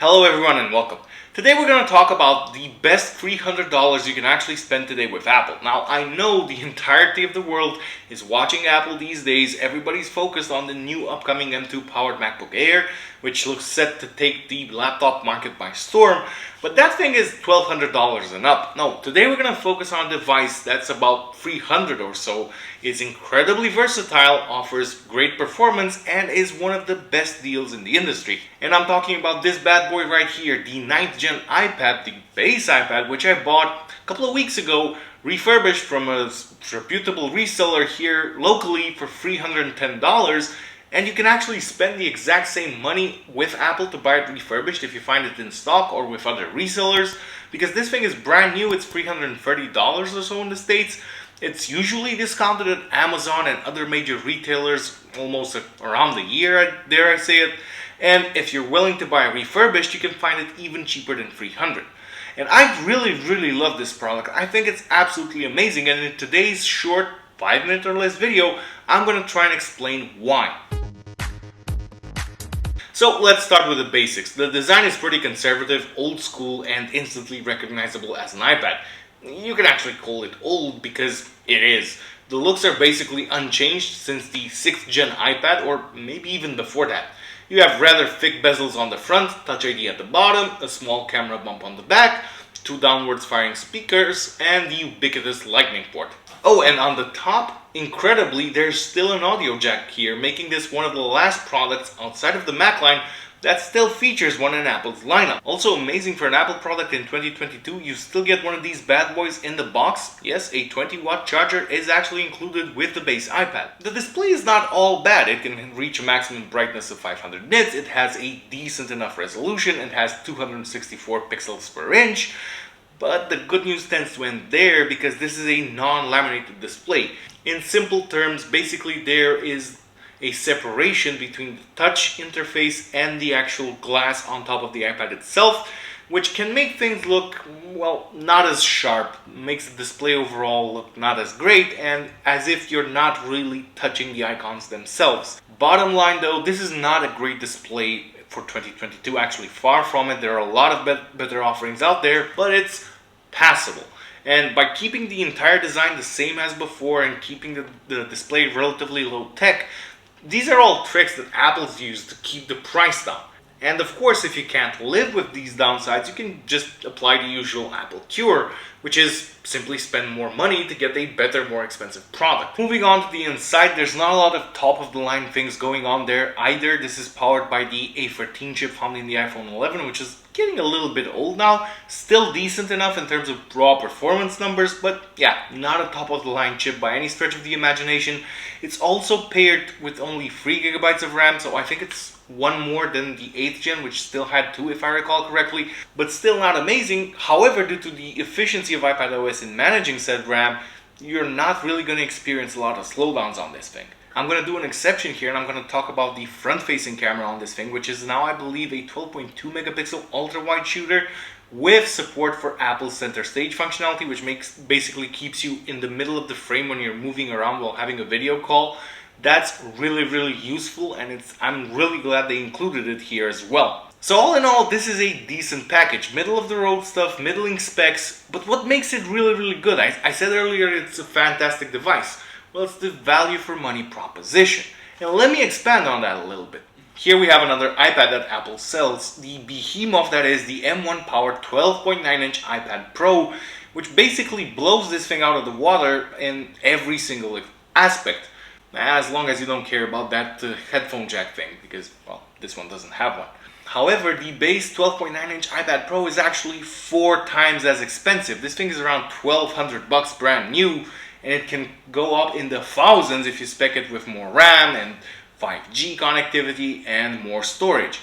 Hello everyone and welcome. Today we're going to talk about the best $300 you can actually spend today with Apple. Now I know the entirety of the world is watching Apple these days. Everybody's focused on the new upcoming M2 powered MacBook Air, which looks set to take the laptop market by storm. But that thing is $1,200 and up. No, today we're going to focus on a device that's about $300 or so. It's incredibly versatile, offers great performance, and is one of the best deals in the industry. And I'm talking about this bad boy right here, the 9th gen iPad, the base iPad, which I bought a couple of weeks ago, refurbished from a reputable reseller here locally for $310. And you can actually spend the exact same money with Apple to buy it refurbished if you find it in stock or with other resellers. Because this thing is brand new, it's $330 or so in the States. It's usually discounted at Amazon and other major retailers almost around the year, dare I say it. And if you're willing to buy refurbished, you can find it even cheaper than $300. And I really love this product. I think it's absolutely amazing. And in today's short 5-minute or less video, I'm going to try and explain why. So let's start with the basics. The design is pretty conservative, old school, and instantly recognizable as an iPad. You can actually call it old because it is. The looks are basically unchanged since the 6th gen iPad, or maybe even before that. You have rather thick bezels on the front, Touch ID at the bottom, a small camera bump on the back, 2 downwards firing speakers, and the ubiquitous lightning port. Oh, and on the top, incredibly, there's still an audio jack here, making this one of the last products outside of the Mac line that still features one in Apple's lineup. Also amazing for an Apple product in 2022, you still get one of these bad boys in the box. Yes, a 20-watt charger is actually included with the base iPad. The display is not all bad. It can reach a maximum brightness of 500 nits, it has a decent enough resolution, it has 264 pixels per inch. But the good news tends to end there because this is a non-laminated display. In simple terms, basically there is a separation between the touch interface and the actual glass on top of the iPad itself, which can make things look, well, not as sharp, makes the display overall look not as great, and as if you're not really touching the icons themselves. Bottom line though, this is not a great display for 2022, actually far from it. There are a lot of better offerings out there, but it's passable. And by keeping the entire design the same as before and keeping the display relatively low tech, these are all tricks that Apple's used to keep the price down. And of course, if you can't live with these downsides, you can just apply the usual Apple cure, which is simply spend more money to get a better, more expensive product. Moving on to the inside, there's not a lot of top-of-the-line things going on there either. This is powered by the A13 chip found in the iPhone 11, which is getting a little bit old now. Still decent enough in terms of raw performance numbers, but yeah, not a top-of-the-line chip by any stretch of the imagination. It's also paired with only 3 GB of RAM, so I think it's one more than the 8th gen, which still had 2 if I recall correctly, but still not amazing. However, due to the efficiency of iPadOS in managing said RAM, you're not really going to experience a lot of slowdowns on this thing. I'm going to do an exception here and I'm going to talk about the front-facing camera on this thing, which is now, I believe, a 12.2 megapixel ultra-wide shooter with support for Apple's center stage functionality, which basically keeps you in the middle of the frame when you're moving around while having a video call. That's really useful, and I'm really glad they included it here as well. So all in all, this is a decent package. Middle of the road stuff, middling specs, but what makes it really good? I said earlier it's a fantastic device. Well, it's the value for money proposition. And let me expand on that a little bit. Here we have another iPad that Apple sells, the behemoth that is the M1 powered 12.9-inch iPad Pro, which basically blows this thing out of the water in every single aspect. As long as you don't care about that headphone jack thing, because, well, this one doesn't have one. However, the base 12.9-inch iPad Pro is actually 4 times as expensive. This thing is around $1,200 brand new, and it can go up in the thousands if you spec it with more RAM and 5G connectivity and more storage.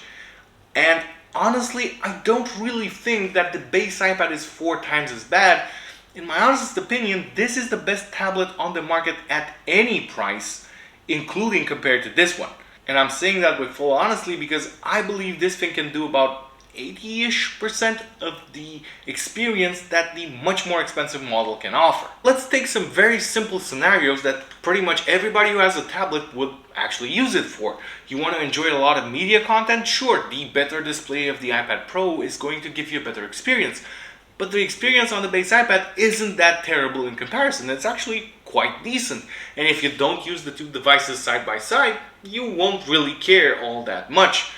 And honestly, I don't really think that the base iPad is 4 times as bad. In my honest opinion, this is the best tablet on the market at any price, including compared to this one. And I'm saying that with full honesty because I believe this thing can do about 80-ish% of the experience that the much more expensive model can offer. Let's take some very simple scenarios that pretty much everybody who has a tablet would actually use it for. You want to enjoy a lot of media content? Sure, the better display of the iPad Pro is going to give you a better experience. But the experience on the base iPad isn't that terrible in comparison. It's actually quite decent. And if you don't use the two devices side by side, you won't really care all that much.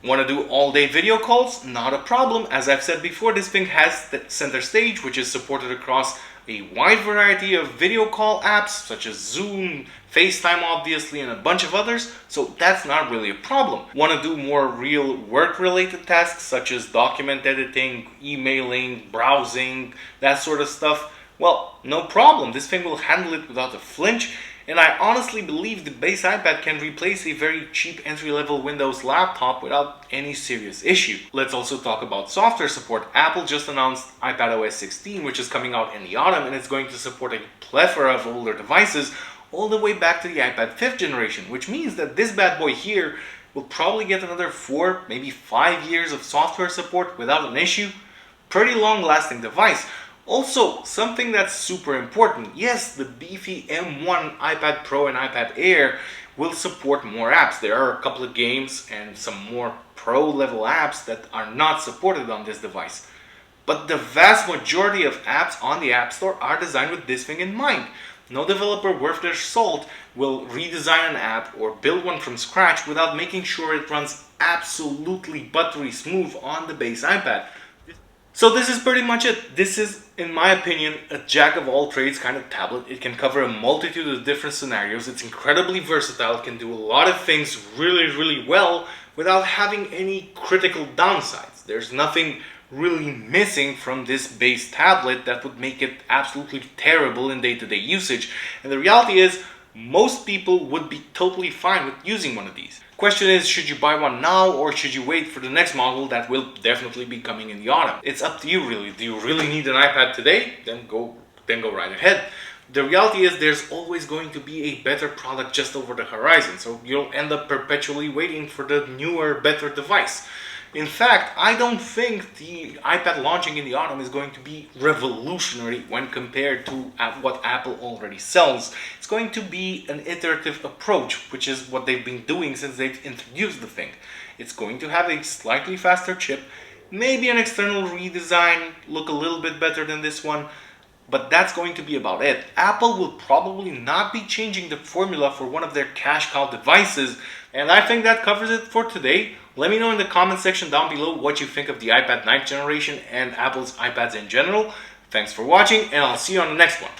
Want to do all-day video calls? Not a problem. As I've said before, this thing has the center stage, which is supported across a wide variety of video call apps, such as Zoom, FaceTime obviously, and a bunch of others, so that's not really a problem. Want to do more real work-related tasks, such as document editing, emailing, browsing, that sort of stuff? Well, no problem. This thing will handle it without a flinch, and I honestly believe the base iPad can replace a very cheap entry-level Windows laptop without any serious issue. Let's also talk about software support. Apple just announced iPadOS 16, which is coming out in the autumn, and it's going to support a plethora of older devices, all the way back to the iPad 5th generation, which means that this bad boy here will probably get another 4, maybe 5 years of software support without an issue. Pretty long-lasting device. Also, something that's super important, yes, the beefy M1 iPad Pro and iPad Air will support more apps. There are a couple of games and some more pro-level apps that are not supported on this device. But the vast majority of apps on the App Store are designed with this thing in mind. No developer worth their salt will redesign an app or build one from scratch without making sure it runs absolutely buttery smooth on the base iPad. So this is pretty much it. This is, in my opinion, a jack-of-all-trades kind of tablet. It can cover a multitude of different scenarios. It's incredibly versatile. It can do a lot of things really, really well without having any critical downsides. There's nothing really missing from this base tablet that would make it absolutely terrible in day-to-day usage. And the reality is, most people would be totally fine with using one of these. Question is, should you buy one now or should you wait for the next model that will definitely be coming in the autumn? It's up to you really. Do you really need an iPad today? Then go right ahead. The reality is there's always going to be a better product just over the horizon, so you'll end up perpetually waiting for the newer, better device. In fact, I don't think the iPad launching in the autumn is going to be revolutionary when compared to what Apple already sells. It's going to be an iterative approach, which is what they've been doing since they've introduced the thing. It's going to have a slightly faster chip, maybe an external redesign, look a little bit better than this one, but that's going to be about it. Apple will probably not be changing the formula for one of their cash cow devices, and I think that covers it for today. Let me know in the comment section down below what you think of the iPad 9th generation and Apple's iPads in general. Thanks for watching, and I'll see you on the next one.